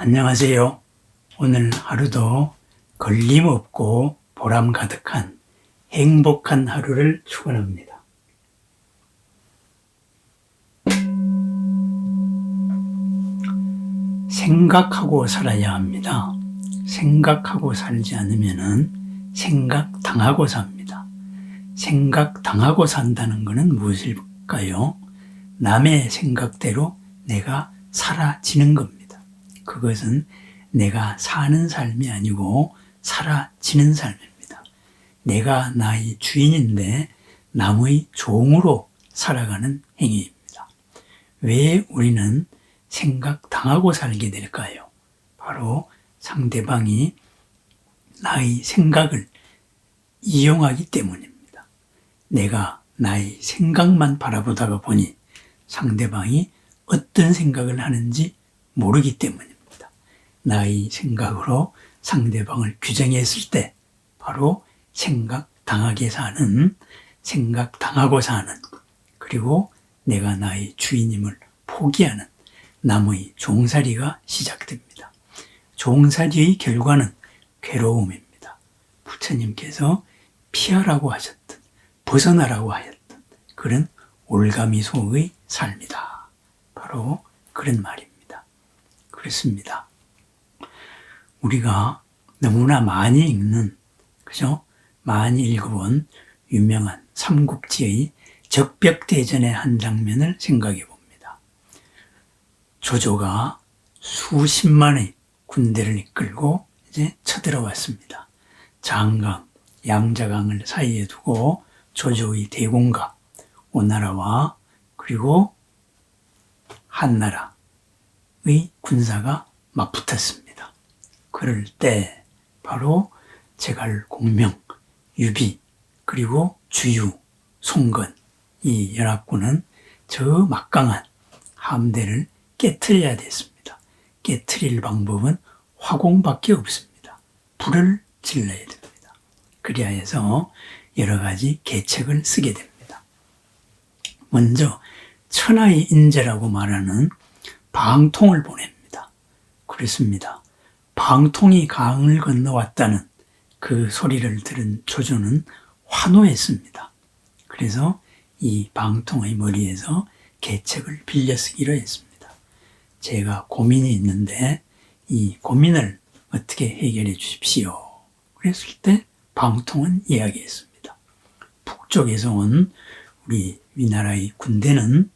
안녕하세요. 오늘 하루도 걸림없고 보람 가득한 행복한 하루를 축원합니다. 생각하고 살아야 합니다. 생각하고 살지 않으면 생각당하고 삽니다. 생각당하고 산다는 것은 무엇일까요? 남의 생각대로 내가 사라지는 겁니다. 그것은 내가 사는 삶이 아니고 사라지는 삶입니다. 내가 나의 주인인데 남의 종으로 살아가는 행위입니다. 왜 우리는 생각당하고 살게 될까요? 바로 상대방이 나의 생각을 이용하기 때문입니다. 내가 나의 생각만 바라보다가 보니 상대방이 어떤 생각을 하는지 모르기 때문입니다. 나의 생각으로 상대방을 규정했을 때 바로 생각당하게 사는, 생각당하고 사는, 그리고 내가 나의 주인임을 포기하는 남의 종살이가 시작됩니다. 종살이의 결과는 괴로움입니다. 부처님께서 피하라고 하셨던, 벗어나라고 하였던 그런 올가미소의 삶이다. 바로 그런 말입니다. 그렇습니다. 우리가 너무나 많이 읽는, 그죠? 많이 읽어본 유명한 삼국지의 적벽대전의 한 장면을 생각해 봅니다. 조조가 수십만의 군대를 이끌고 이제 쳐들어왔습니다. 장강, 양자강을 사이에 두고 조조의 대군과 오나라와 그리고 한나라의 군사가 맞붙었습니다. 그럴 때 바로 제갈공명, 유비, 그리고 주유, 송건 이 연합군은 저 막강한 함대를 깨트려야 됐습니다. 깨트릴 방법은 화공밖에 없습니다. 불을 질러야 됩니다. 그리하 해서 여러 가지 계책을 쓰게 됩니다. 먼저 천하의 인재라고 말하는 방통을 보냅니다. 그렇습니다. 방통이 강을 건너왔다는 그 소리를 들은 조조는 환호했습니다. 그래서 이 방통의 머리에서 계책을 빌려 쓰기로 했습니다. 제가 고민이 있는데 이 고민을 어떻게 해결해 주십시오. 그랬을 때 방통은 이야기했습니다. 북쪽에서 온 우리 위나라의 군대는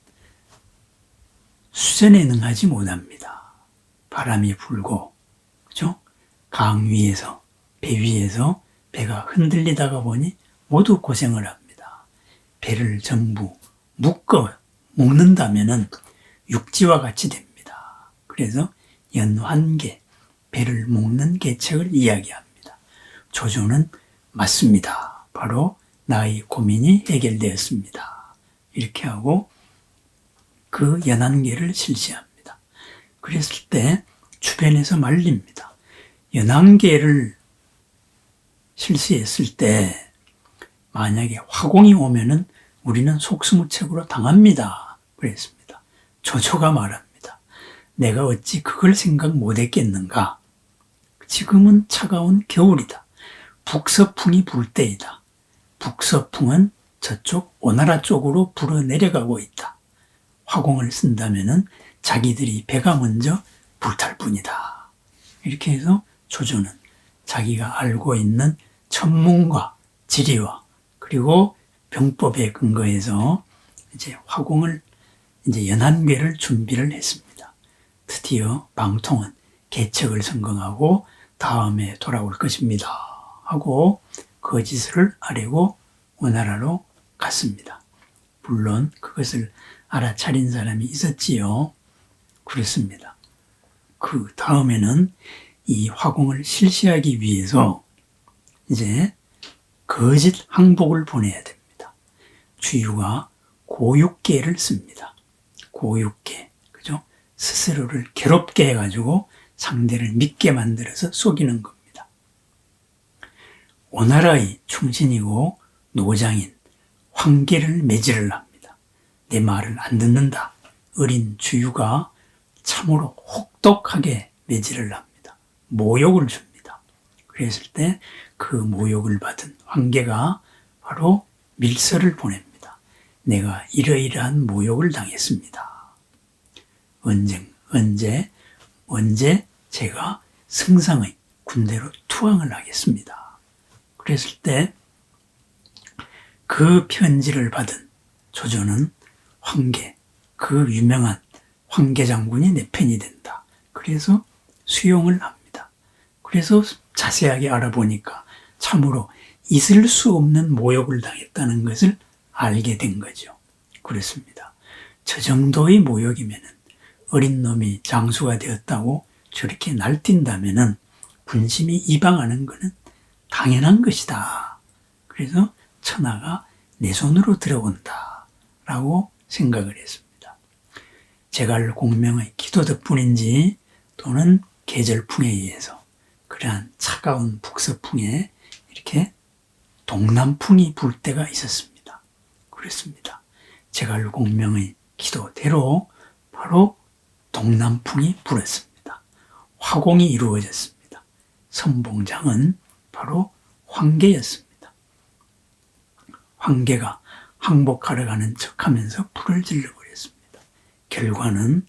수전에 능하지 못합니다. 바람이 불고 그죠? 강 위에서, 배 위에서 배가 흔들리다가 보니 모두 고생을 합니다. 배를 전부 묶어 묶는다면은 육지와 같이 됩니다. 그래서 연환계, 배를 묶는 계책을 이야기합니다. 조조는 맞습니다. 바로 나의 고민이 해결되었습니다. 이렇게 하고 그 연환계를 실시합니다. 그랬을 때 주변에서 말립니다. 연안계를 실시했을 때 만약에 화공이 오면은 우리는 속수무책으로 당합니다. 그랬습니다. 조조가 말합니다. 내가 어찌 그걸 생각 못했겠는가? 지금은 차가운 겨울이다. 북서풍이 불 때이다. 북서풍은 저쪽 오나라 쪽으로 불어 내려가고 있다. 화공을 쓴다면은 자기들이 배가 먼저 불탈 뿐이다. 이렇게 해서 조조는 자기가 알고 있는 천문과 지리와 그리고 병법에 근거해서 이제 화공을 이제 연한궤를 준비를 했습니다. 드디어 방통은 계책을 성공하고 다음에 돌아올 것입니다. 하고 거짓을 아뢰고 오나라로 갔습니다. 물론 그것을 알아차린 사람이 있었지요. 그렇습니다. 그 다음에는 이 화공을 실시하기 위해서 이제 거짓 항복을 보내야 됩니다. 주유가 고육계를 씁니다. 고육계, 그죠? 스스로를 괴롭게 해가지고 상대를 믿게 만들어서 속이는 겁니다. 오나라의 충신이고 노장인 황계를 매질을 합니다. 내 말을 안 듣는다. 어린 주유가 참으로 혹독하게 매질을 합니다. 모욕을 줍니다. 그랬을 때 그 모욕을 받은 황계가 바로 밀서를 보냅니다. 내가 이러이러한 모욕을 당했습니다. 언제 제가 승상의 군대로 투항을 하겠습니다. 그랬을 때 그 편지를 받은 조조는 황계, 그 유명한 황계 장군이 내 편이 된다. 그래서 수용을 합니다. 그래서 자세하게 알아보니까 참으로 있을 수 없는 모욕을 당했다는 것을 알게 된 거죠. 그렇습니다. 저 정도의 모욕이면 어린 놈이 장수가 되었다고 저렇게 날뛴다면 군심이 이방하는 것은 당연한 것이다. 그래서 천하가 내 손으로 들어온다 라고 생각을 했습니다. 제갈 공명의 기도 덕분인지 또는 계절풍에 의해서 그러한 차가운 북서풍에 이렇게 동남풍이 불 때가 있었습니다. 그렇습니다. 제갈 공명의 기도대로 바로 동남풍이 불었습니다. 화공이 이루어졌습니다. 선봉장은 바로 황계였습니다. 황계가 항복하러 가는 척하면서 불을 질러버렸습니다. 결과는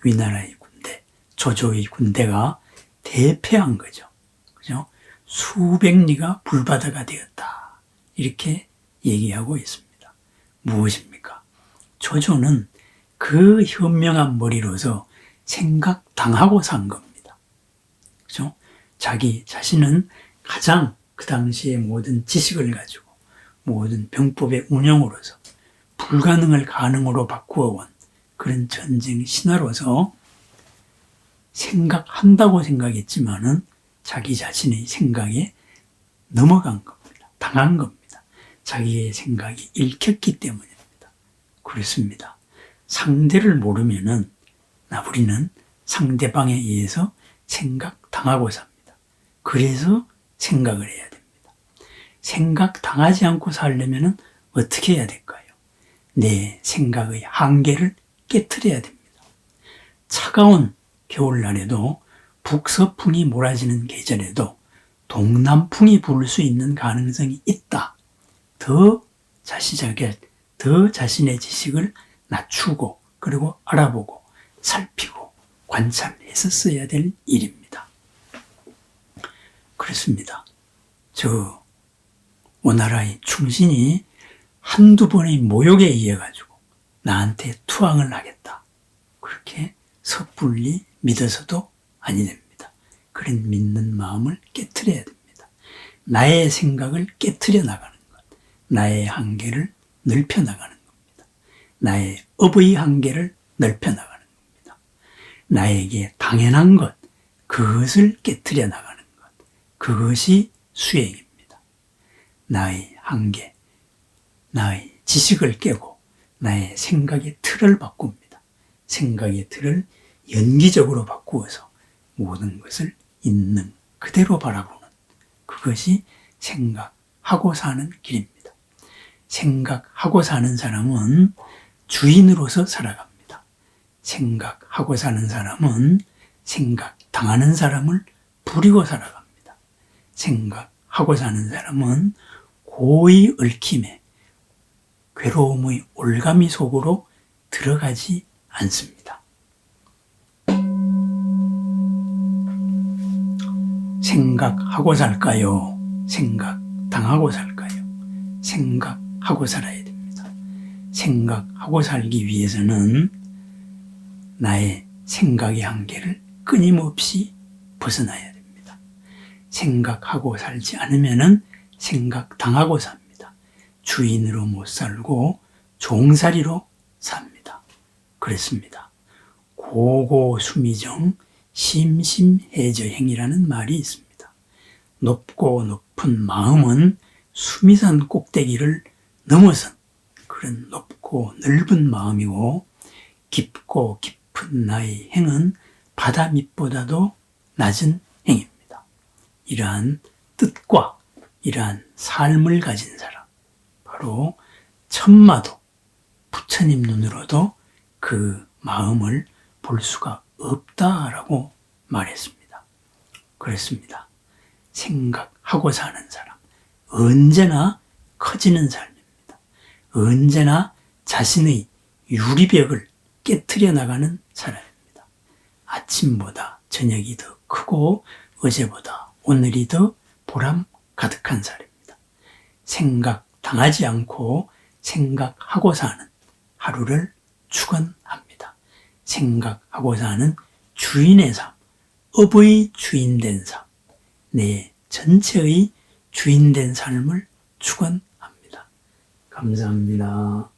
위나라의 군대, 조조의 군대가 대패한 거죠. 그죠? 수백 리가 불바다가 되었다. 이렇게 얘기하고 있습니다. 무엇입니까? 조조는 그 현명한 머리로서 생각당하고 산 겁니다. 그죠? 자기 자신은 가장 그 당시의 모든 지식을 가지고 모든 병법의 운영으로서 불가능을 가능으로 바꾸어온 그런 전쟁 신화로서 생각한다고 생각했지만은 자기 자신의 생각에 넘어간 겁니다. 당한 겁니다. 자기의 생각이 읽혔기 때문입니다. 그렇습니다. 상대를 모르면은 우리는 상대방에 의해서 생각당하고 삽니다. 그래서 생각을 해야 됩니다. 생각당하지 않고 살려면 어떻게 해야 될까요? 내 생각의 한계를 깨트려야 됩니다. 차가운 겨울날에도 북서풍이 몰아지는 계절에도 동남풍이 불 수 있는 가능성이 있다. 더 자신의 지식을 낮추고 그리고 알아보고 살피고 관찰했었어야 될 일입니다. 그렇습니다. 오나라의 충신이 한두 번의 모욕에 의해 가지고 나한테 투항을 하겠다. 그렇게 섣불리 믿어서도 아니 됩니다. 그런 믿는 마음을 깨트려야 됩니다. 나의 생각을 깨트려 나가는 것, 나의 한계를 넓혀 나가는 겁니다. 나의 업의 한계를 넓혀 나가는 겁니다. 나에게 당연한 것, 그것을 깨트려 나가는 것, 그것이 수행입니다. 나의 한계, 나의 지식을 깨고 나의 생각의 틀을 바꿉니다. 생각의 틀을 연기적으로 바꾸어서 모든 것을 있는 그대로 바라보는 그것이 생각하고 사는 길입니다. 생각하고 사는 사람은 주인으로서 살아갑니다. 생각하고 사는 사람은 생각당하는 사람을 부리고 살아갑니다. 생각하고 사는 사람은 고의 얽힘에 괴로움의 올가미 속으로 들어가지 않습니다. 생각하고 살까요? 생각당하고 살까요? 생각하고 살아야 됩니다. 생각하고 살기 위해서는 나의 생각의 한계를 끊임없이 벗어나야 됩니다. 생각하고 살지 않으면은 생각당하고 삽니다. 주인으로 못 살고 종살이로 삽니다. 그랬습니다. 고고수미정 심심해저행이라는 말이 있습니다. 높고 높은 마음은 수미산 꼭대기를 넘어선 그런 높고 넓은 마음이고 깊고 깊은 나의 행은 바다 밑보다도 낮은 행입니다. 이러한 뜻과 이러한 삶을 가진 사람, 바로 천마도 부처님 눈으로도 그 마음을 볼 수가 없다라고 말했습니다. 그렇습니다. 생각하고 사는 사람, 언제나 커지는 삶입니다. 언제나 자신의 유리벽을 깨트려 나가는 사람입니다. 아침보다 저녁이 더 크고 어제보다 오늘이 더 보람 가득한 삶입니다. 생각당하지 않고 생각하고 사는 하루를 축원합니다. 생각하고 사는 주인의 삶, 업의 주인된 삶, 내 전체의 주인된 삶을 축원합니다. 감사합니다.